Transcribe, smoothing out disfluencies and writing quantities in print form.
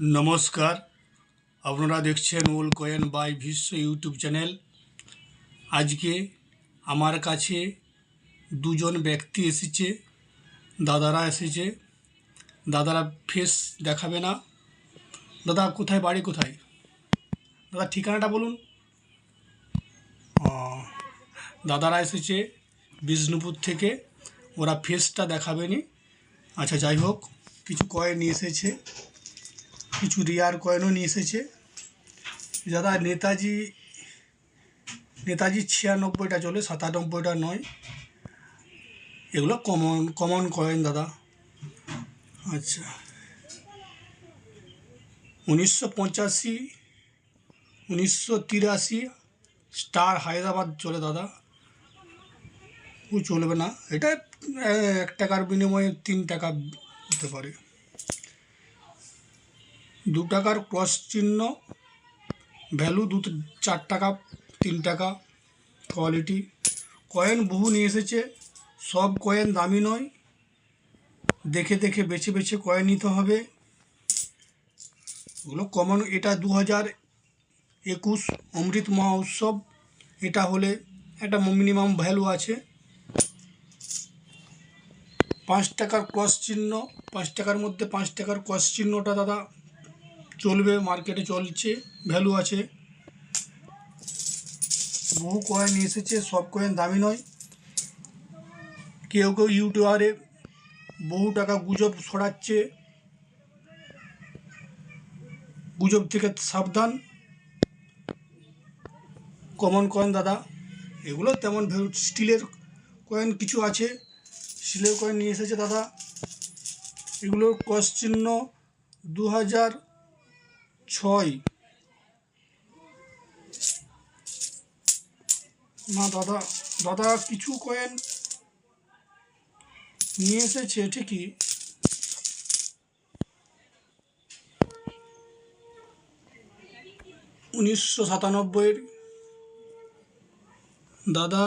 নমস্কার, আপনারা দেখছেন ওল কয়েন বাই বিশ্ব ইউটিউব চ্যানেল। আজকে আমার কাছে দুজন ব্যক্তি এসেছে, দাদারা এসেছে। দাদারা ফেস দেখাবে না। দাদা কোথায়, বাড়ি কোথায়? দাদা ঠিকানাটা বলুন। দাদারা এসেছে বিষ্ণুপুর থেকে, ওরা ফেসটা দেখাবে নি। আচ্ছা, যাই হোক, কিছু কয়েন নিয়ে এসেছে, কিছু রিয়ার কয়েনও নিয়ে এসেছে। দাদা নেতাজি 96টা চলে, 97টা নয়। এগুলো কমন কয়েন দাদা। আচ্ছা, 1985, 1983 স্টার হায়দ্রাবাদ চলে দাদা। ও চলবে না, এটা 1 টাকার বিনিময়ে 3 টাকা হতে পারে। 2 টাকার ক্রস চিহ্ন, ভ্যালু 4 টাকা, 3 টাকা। কোয়ালিটি কয়েন বহু নিয়ে এসেছে, সব কয়েন দামি নয়। দেখে দেখে বেছে বেছে কয়েন নিতে হবে। ওগুলো কমন। এটা 2021 অমৃত মহোৎসব। এটা হলে একটা মিনিমাম ভ্যালু আছে। 5 টাকার ক্রস চিহ্ন, 5 টাকার মধ্যে 5 টাকার ক্রস চিহ্নটা দাদা চলবে, মার্কেটে চলছে, ভ্যালু আছে। বহু কয়েন নিয়ে এসেছে, সব কয়েন দামি নয়। কেউ কেউ ইউটিউবারে বহু টাকা গুজব ছড়াচ্ছে, গুজব থেকে সাবধান। কমন কয়েন দাদা, এগুলো তেমন ভ্যালু। স্টিলের কয়েন কিছু আছে, স্টিলের কয়েন নিয়ে এসেছে দাদা। এগুলোর ক্রস চিহ্ন 2006। না দাদা, দাদা কিছু কয়েন নিয়ে এসেছে ঠিকই, 1997 দাদা।